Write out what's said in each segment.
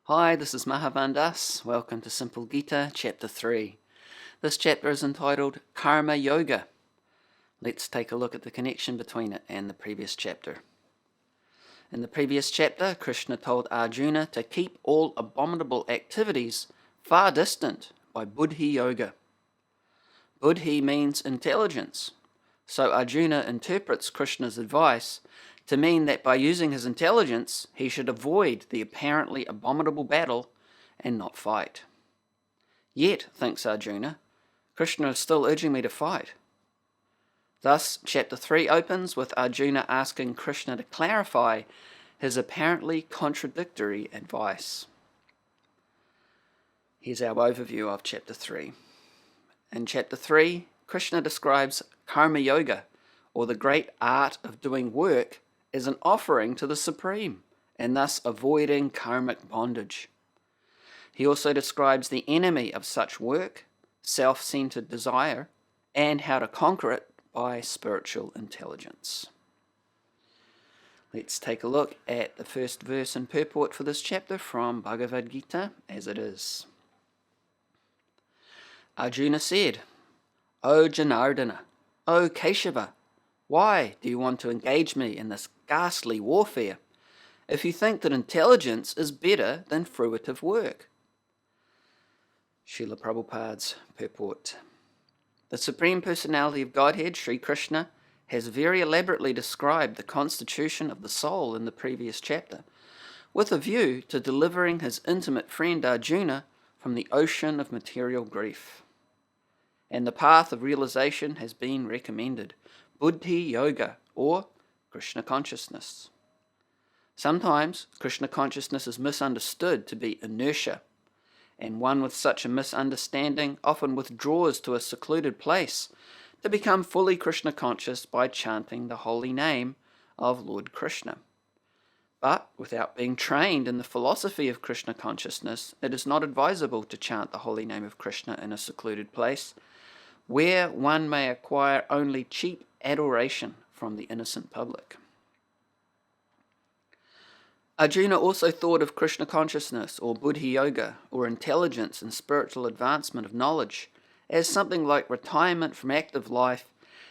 Hi, this is Mahavandas. Welcome to Simple Gita, Chapter 3. This chapter is entitled Karma Yoga. Let's take a look at the connection between it and the previous chapter. In the previous chapter, Krishna told Arjuna to keep all abominable activities far distant by buddhi-yoga. Buddhi means intelligence, so Arjuna interprets Krishna's advice to mean that by using his intelligence, he should avoid the apparently abominable battle and not fight. Yet, thinks Arjuna, Krishna is still urging me to fight. Thus, chapter 3 opens with Arjuna asking Krishna to clarify his apparently contradictory advice. Here's our overview of chapter 3. In chapter 3, Krishna describes karma yoga, or the great art of doing work, as an offering to the Supreme, and thus avoiding karmic bondage. He also describes the enemy of such work, self-centered desire, and how to conquer it by spiritual intelligence. Let's take a look at the first verse and purport for this chapter from Bhagavad Gita as it is. Arjuna said, O Janardana, O Keshava, why do you want to engage me in this ghastly warfare if you think that intelligence is better than fruitive work? Srila Prabhupada's purport. The Supreme Personality of Godhead, Sri Krishna, has very elaborately described the constitution of the soul in the previous chapter, with a view to delivering his intimate friend Arjuna from the ocean of material grief. And the path of realization has been recommended, buddhi-yoga, or Krishna consciousness. Sometimes Krishna consciousness is misunderstood to be inertia, and one with such a misunderstanding often withdraws to a secluded place to become fully Krishna conscious by chanting the holy name of Lord Krishna. But without being trained in the philosophy of Krishna consciousness, it is not advisable to chant the holy name of Krishna in a secluded place, where one may acquire only cheap adoration from the innocent public. Arjuna also thought of Krishna consciousness, or buddhi-yoga, or intelligence and spiritual advancement of knowledge, as something like retirement from active life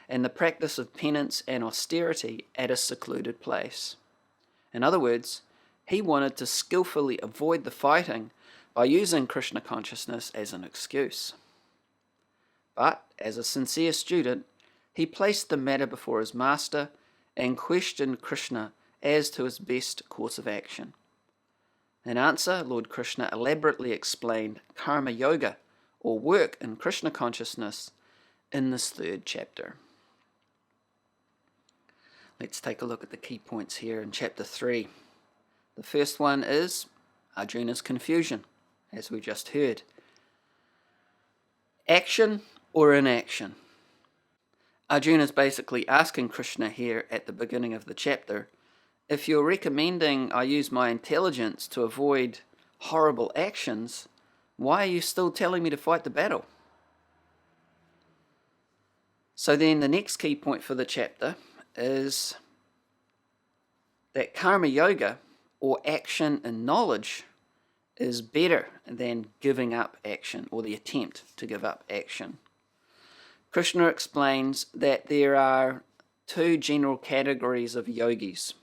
and the practice of penance and austerity at a secluded place. In other words, he wanted to skillfully avoid the fighting by using Krishna consciousness as an excuse. But, as a sincere student, he placed the matter before his master and questioned Krishna as to his best course of action. In answer, Lord Krishna elaborately explained karma yoga, or work in Krishna consciousness, in this third chapter. Let's take a look at the key points here in chapter 3. The first one is Arjuna's confusion, as we just heard. Action or inaction? Arjuna is basically asking Krishna here at the beginning of the chapter, if you're recommending I use my intelligence to avoid horrible actions, why are you still telling me to fight the battle? So then the next key point for the chapter is that karma yoga, or action and knowledge, is better than giving up action, or the attempt to give up action. Krishna explains that there are two general categories of yogis.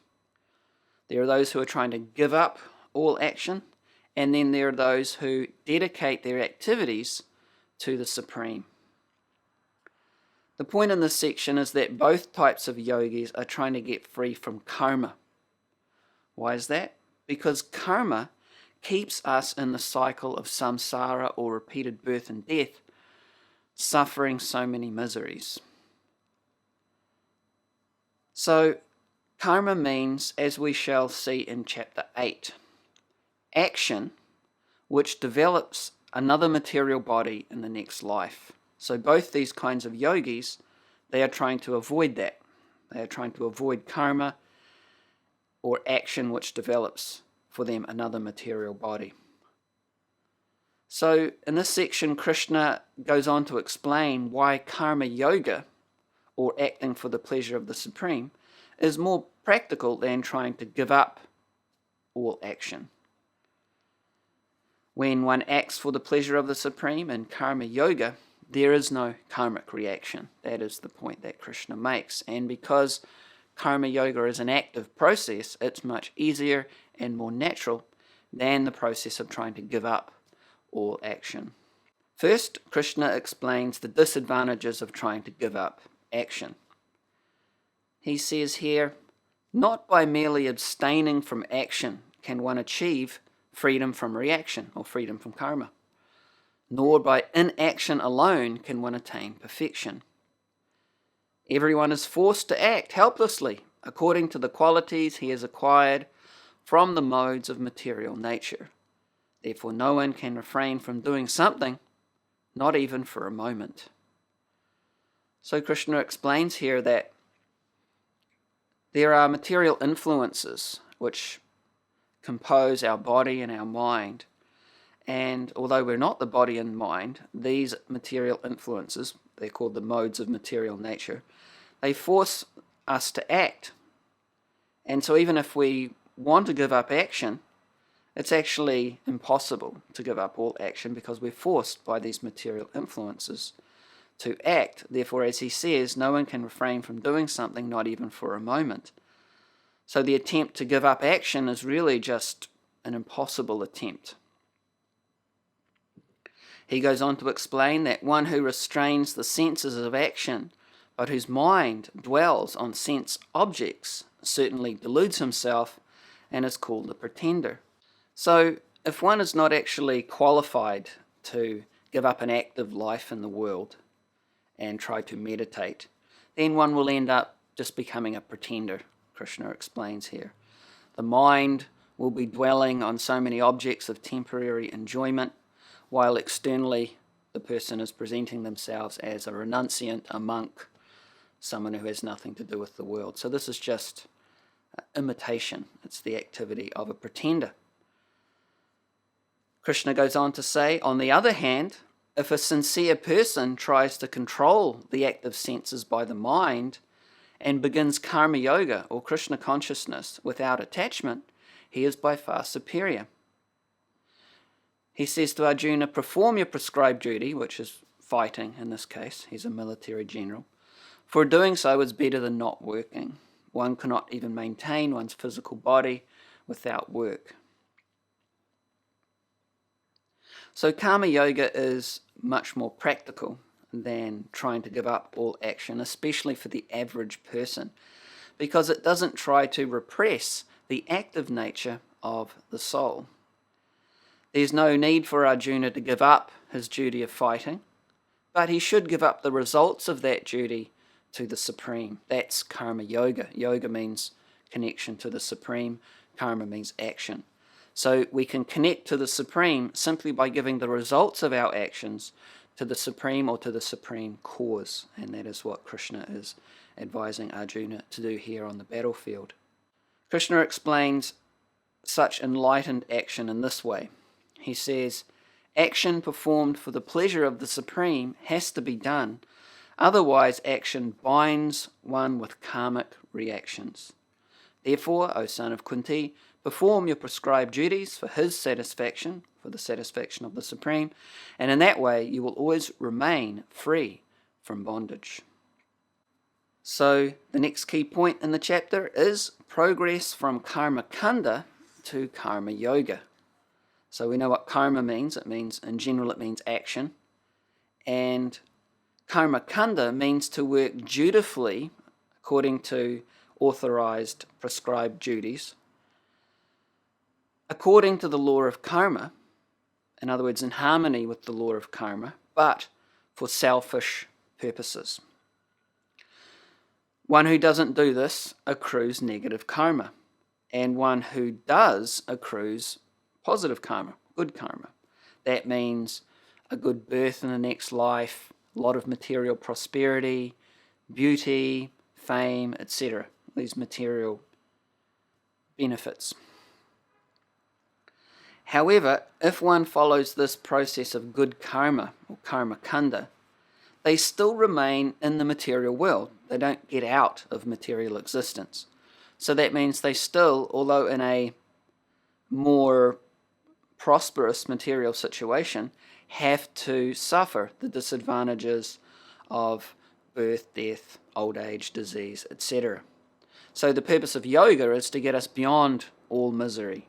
There are those who are trying to give up all action, and then there are those who dedicate their activities to the Supreme. The point in this section is that both types of yogis are trying to get free from karma. Why is that? Because karma keeps us in the cycle of samsara, or repeated birth and death, suffering so many miseries. So, karma means, as we shall see in chapter 8, action which develops another material body in the next life. So both these kinds of yogis, they are trying to avoid that. They are trying to avoid karma, or action which develops for them another material body. So in this section, Krishna goes on to explain why karma yoga, or acting for the pleasure of the Supreme, is more practical than trying to give up all action. When one acts for the pleasure of the Supreme in karma yoga, there is no karmic reaction. That is the point that Krishna makes. And because karma yoga is an active process, it's much easier and more natural than the process of trying to give up all action. First, Krishna explains the disadvantages of trying to give up action. He says here, not by merely abstaining from action can one achieve freedom from reaction or freedom from karma, nor by inaction alone can one attain perfection. Everyone is forced to act helplessly according to the qualities he has acquired from the modes of material nature. Therefore, no one can refrain from doing something, not even for a moment. So Krishna explains here that there are material influences which compose our body and our mind. And although we're not the body and mind, these material influences, they're called the modes of material nature, they force us to act. And so even if we want to give up action, it's actually impossible to give up all action because we're forced by these material influences to act. Therefore, as he says, no one can refrain from doing something, not even for a moment. So the attempt to give up action is really just an impossible attempt. He goes on to explain that one who restrains the senses of action, but whose mind dwells on sense objects, certainly deludes himself and is called a pretender. So if one is not actually qualified to give up an active life in the world and try to meditate, then one will end up just becoming a pretender, Krishna explains here. The mind will be dwelling on so many objects of temporary enjoyment, while externally the person is presenting themselves as a renunciant, a monk, someone who has nothing to do with the world. So this is just imitation. It's the activity of a pretender. Krishna goes on to say, on the other hand, if a sincere person tries to control the active senses by the mind and begins karma yoga or Krishna consciousness without attachment, he is by far superior. He says to Arjuna, perform your prescribed duty, which is fighting in this case. He's a military general. For doing so is better than not working. One cannot even maintain one's physical body without work. So karma yoga is much more practical than trying to give up all action, especially for the average person, because it doesn't try to repress the active nature of the soul. There's no need for Arjuna to give up his duty of fighting, but he should give up the results of that duty to the Supreme. That's karma yoga. Yoga means connection to the Supreme. Karma means action. So we can connect to the Supreme simply by giving the results of our actions to the Supreme or to the Supreme cause. And that is what Krishna is advising Arjuna to do here on the battlefield. Krishna explains such enlightened action in this way. He says, action performed for the pleasure of the Supreme has to be done, otherwise action binds one with karmic reactions. Therefore, O son of Kunti, perform your prescribed duties for his satisfaction, for the satisfaction of the Supreme, and in that way you will always remain free from bondage. So the next key point in the chapter is progress from karma kanda to karma yoga. So we know what karma means. In general, it means action. And karma kanda means to work dutifully according to authorized, prescribed duties, according to the law of karma, in other words, in harmony with the law of karma, but for selfish purposes. One who doesn't do this accrues negative karma, and one who does accrues positive karma, good karma. That means a good birth in the next life, a lot of material prosperity, beauty, fame, etc. These material benefits. However, if one follows this process of good karma, or karma kanda, they still remain in the material world. They don't get out of material existence. So that means they still, although in a more prosperous material situation have to suffer the disadvantages of birth, death, old age, disease, etc. So the purpose of yoga is to get us beyond all misery.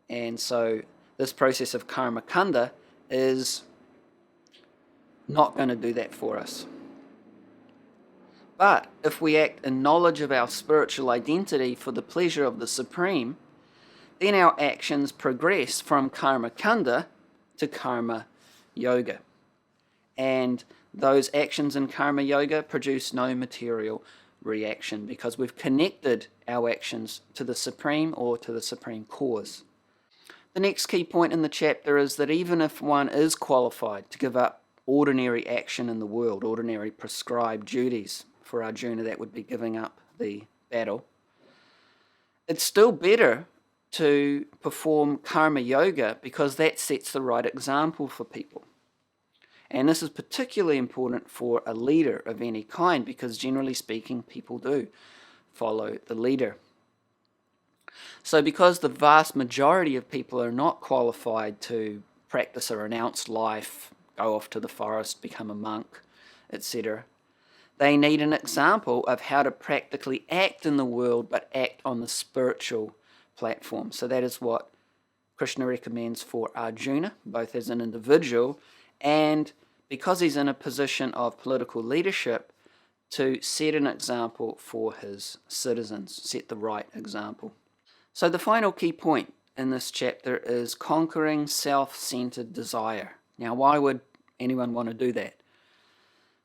And so this process of karma kanda is not going to do that for us. But if we act in knowledge of our spiritual identity for the pleasure of the Supreme, then our actions progress from karma kanda to karma yoga. And those actions in karma yoga produce no material reaction because we've connected our actions to the Supreme or to the Supreme Cause. The next key point in the chapter is that even if one is qualified to give up ordinary action in the world, ordinary prescribed duties, for Arjuna that would be giving up the battle, it's still better to perform karma yoga because that sets the right example for people. And this is particularly important for a leader of any kind because generally speaking, people do follow the leader. So because the vast majority of people are not qualified to practice a renounced life, go off to the forest, become a monk, etc., they need an example of how to practically act in the world but act on the spiritual platform. So that is what Krishna recommends for Arjuna, both as an individual and because he's in a position of political leadership, to set an example for his citizens, set the right example. So the final key point in this chapter is conquering self-centered desire. Now, why would anyone want to do that?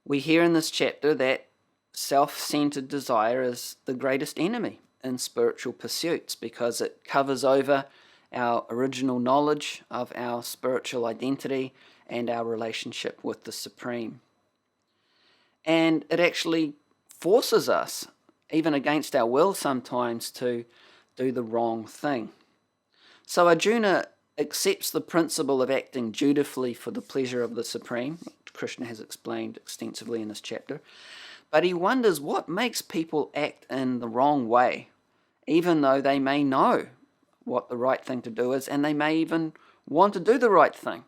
We hear in this chapter that self-centered desire is the greatest enemy in spiritual pursuits because it covers over our original knowledge of our spiritual identity and our relationship with the Supreme. And it actually forces us, even against our will sometimes, to do the wrong thing. So Arjuna accepts the principle of acting dutifully for the pleasure of the Supreme, which Krishna has explained extensively in this chapter, but he wonders what makes people act in the wrong way, even though they may know what the right thing to do is, and they may even want to do the right thing.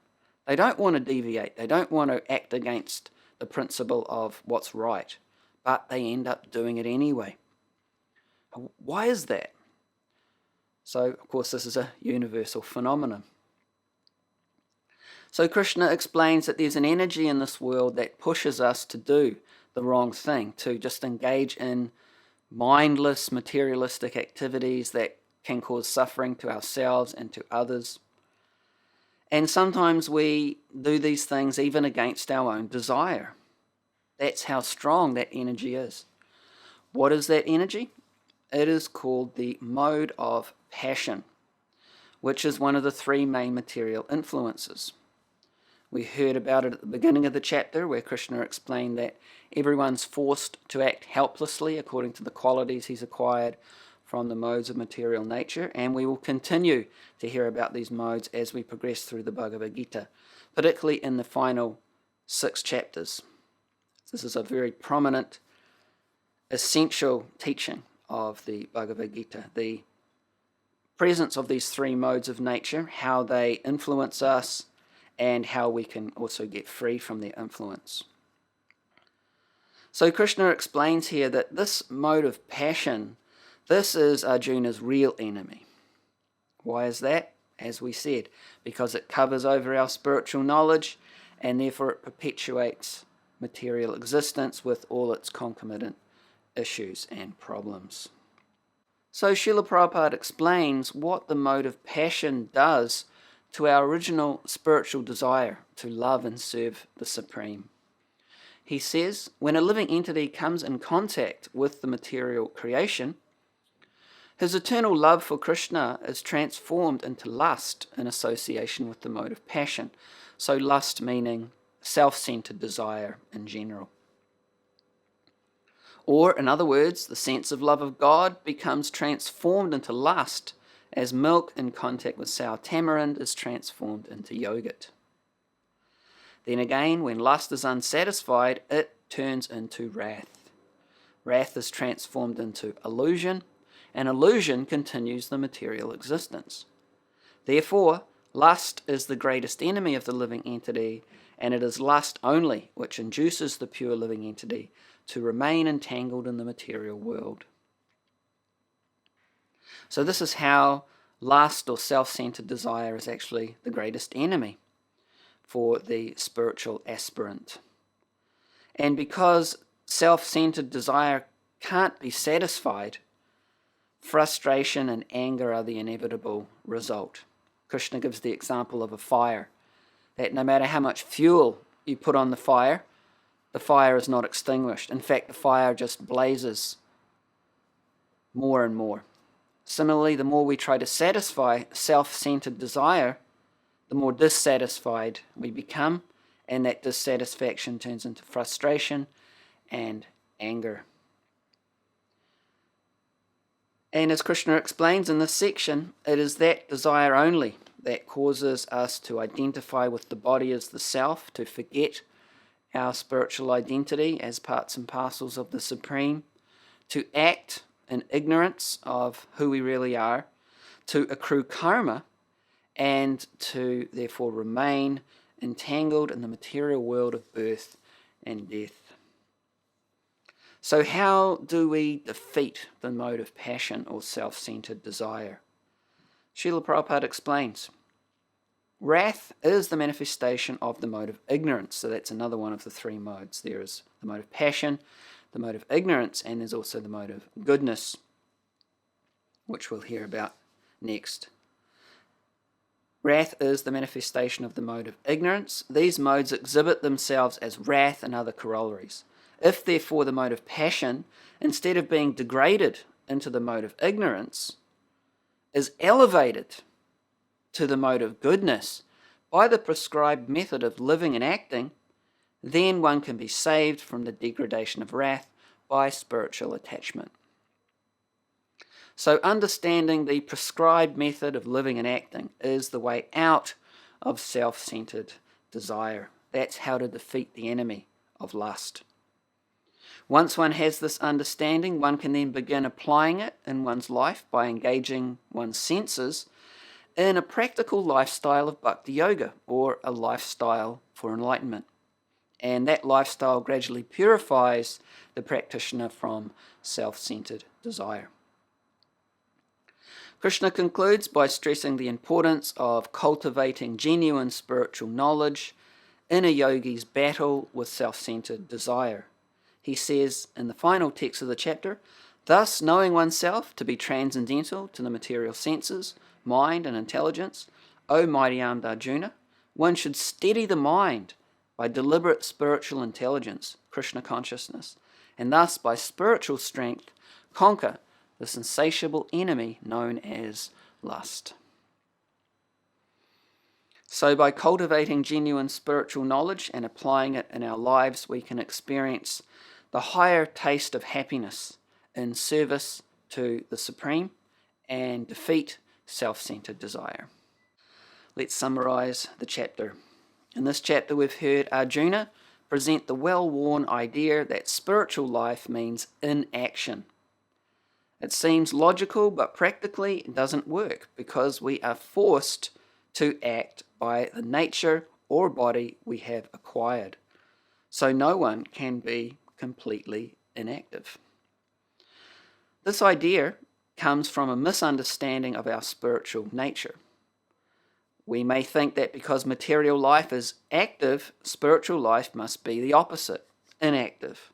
They don't want to deviate. They don't want to act against the principle of what's right, but they end up doing it anyway. Why is that? So, of course, this is a universal phenomenon. So Krishna explains that there's an energy in this world that pushes us to do the wrong thing, to just engage in mindless, materialistic activities that can cause suffering to ourselves and to others. And sometimes we do these things even against our own desire. That's how strong that energy is. What is that energy? It is called the mode of passion, which is one of the three main material influences. We heard about it at the beginning of the chapter where Krishna explained that everyone's forced to act helplessly according to the qualities he's acquired from the modes of material nature, and we will continue to hear about these modes as we progress through the Bhagavad Gita, particularly in the final 6 chapters. This is a very prominent, essential teaching of the Bhagavad Gita, the presence of these 3 modes of nature, how they influence us, and how we can also get free from their influence. So Krishna explains here that this mode of passion, this is Arjuna's real enemy. Why is that? As we said, because it covers over our spiritual knowledge and therefore it perpetuates material existence with all its concomitant issues and problems. So Srila Prabhupada explains what the mode of passion does to our original spiritual desire to love and serve the Supreme. He says, when a living entity comes in contact with the material creation, his eternal love for Krishna is transformed into lust in association with the mode of passion. So lust meaning self-centered desire in general. Or, in other words, the sense of love of God becomes transformed into lust as milk in contact with sour tamarind is transformed into yogurt. Then again, when lust is unsatisfied, it turns into wrath. Wrath is transformed into illusion, and illusion continues the material existence. Therefore, Lust is the greatest enemy of the living entity, and it is lust only which induces the pure living entity to remain entangled in the material world. So this is how lust or self-centered desire is actually the greatest enemy for the spiritual aspirant. And because self-centered desire can't be satisfied, frustration and anger are the inevitable result. Krishna gives the example of a fire, that no matter how much fuel you put on the fire is not extinguished. In fact, the fire just blazes more and more. Similarly, the more we try to satisfy self-centered desire, the more dissatisfied we become, and that dissatisfaction turns into frustration and anger. And as Krishna explains in this section, it is that desire only that causes us to identify with the body as the self, to forget our spiritual identity as parts and parcels of the Supreme, to act in ignorance of who we really are, to accrue karma, and to therefore remain entangled in the material world of birth and death. So how do we defeat the mode of passion or self-centered desire? Srila Prabhupada explains, wrath is the manifestation of the mode of ignorance. So that's another one of the three modes. There is the mode of passion, the mode of ignorance, and there's also the mode of goodness, which we'll hear about next. Wrath is the manifestation of the mode of ignorance. These modes exhibit themselves as wrath and other corollaries. If, therefore, the mode of passion, instead of being degraded into the mode of ignorance, is elevated to the mode of goodness by the prescribed method of living and acting, then one can be saved from the degradation of wrath by spiritual attachment. So understanding the prescribed method of living and acting is the way out of self-centered desire. That's how to defeat the enemy of lust. Once one has this understanding, one can then begin applying it in one's life by engaging one's senses in a practical lifestyle of bhakti-yoga, or a lifestyle for enlightenment. And that lifestyle gradually purifies the practitioner from self-centered desire. Krishna concludes by stressing the importance of cultivating genuine spiritual knowledge in a yogi's battle with self-centered desire. He says in the final text of the chapter, thus knowing oneself to be transcendental to the material senses, mind and intelligence, O mighty-armed Arjuna, one should steady the mind by deliberate spiritual intelligence, Krishna consciousness, and thus by spiritual strength conquer this insatiable enemy known as lust. So by cultivating genuine spiritual knowledge and applying it in our lives, we can experience the higher taste of happiness in service to the Supreme and defeat self-centered desire. Let's summarize the chapter. In this chapter we've heard Arjuna present the well-worn idea that spiritual life means inaction. It seems logical, but practically it doesn't work because we are forced to act by the nature or body we have acquired. So no one can be completely inactive. This idea comes from a misunderstanding of our spiritual nature. We may think that because material life is active, spiritual life must be the opposite, inactive.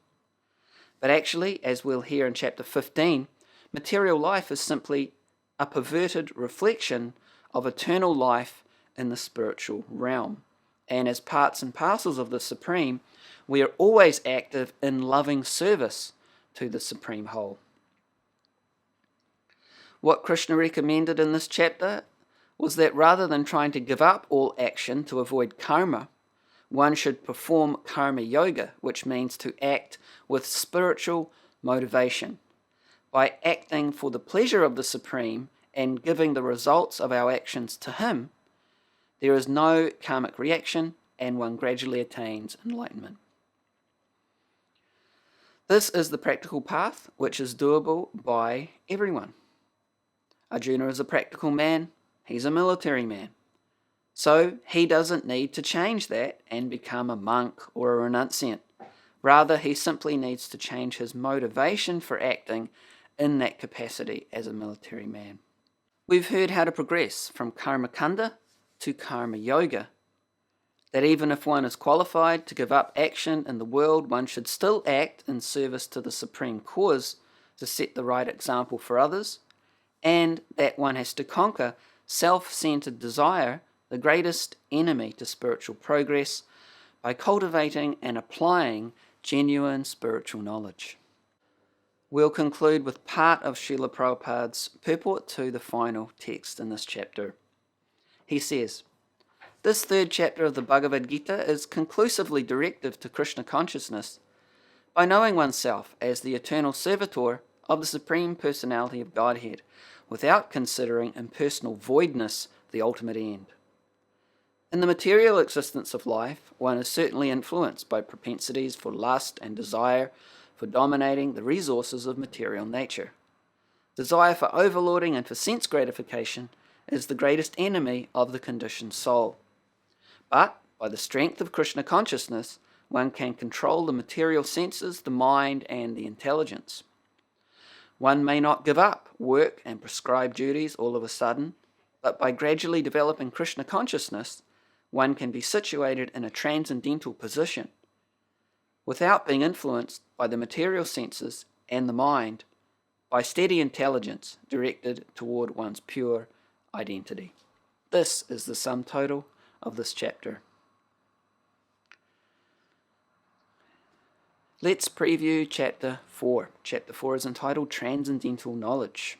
But actually, as we'll hear in chapter 15, material life is simply a perverted reflection of eternal life in the spiritual realm. And as parts and parcels of the Supreme, we are always active in loving service to the Supreme Whole. What Krishna recommended in this chapter was that rather than trying to give up all action to avoid karma, one should perform karma yoga, which means to act with spiritual motivation. By acting for the pleasure of the Supreme and giving the results of our actions to Him, there is no karmic reaction and one gradually attains enlightenment. This is the practical path which is doable by everyone. Arjuna is a practical man, he's a military man. So he doesn't need to change that and become a monk or a renunciant. Rather, he simply needs to change his motivation for acting in that capacity as a military man. We've heard how to progress from karma kanda to karma yoga. That even if one is qualified to give up action in the world, one should still act in service to the supreme cause to set the right example for others, and that one has to conquer self-centered desire, the greatest enemy to spiritual progress, by cultivating and applying genuine spiritual knowledge. We'll conclude with part of Srila Prabhupada's purport to the final text in this chapter. He says, "This third chapter of the Bhagavad Gita is conclusively directive to Krishna consciousness by knowing oneself as the eternal servitor of the Supreme Personality of Godhead, without considering impersonal voidness the ultimate end. In the material existence of life, one is certainly influenced by propensities for lust and desire for dominating the resources of material nature. Desire for overlording and for sense gratification is the greatest enemy of the conditioned soul. But by the strength of Krishna consciousness, one can control the material senses, the mind, and the intelligence. One may not give up work and prescribed duties all of a sudden, but by gradually developing Krishna consciousness, one can be situated in a transcendental position without being influenced by the material senses and the mind, by steady intelligence directed toward one's pure identity." This is the sum total of this chapter. Let's preview Chapter 4. Chapter 4 is entitled Transcendental Knowledge.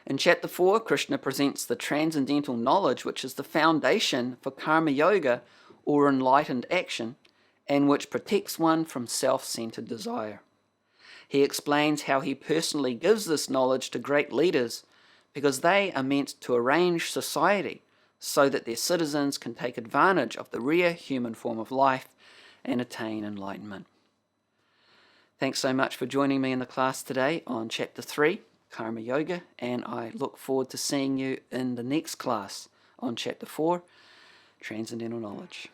In Chapter 4, Krishna presents the transcendental knowledge which is the foundation for karma yoga or enlightened action, and which protects one from self-centered desire. He explains how he personally gives this knowledge to great leaders because they are meant to arrange society so that their citizens can take advantage of the rare human form of life and attain enlightenment. Thanks so much for joining me in the class today on Chapter 3, Karma Yoga, and I look forward to seeing you in the next class on Chapter 4, Transcendental Knowledge.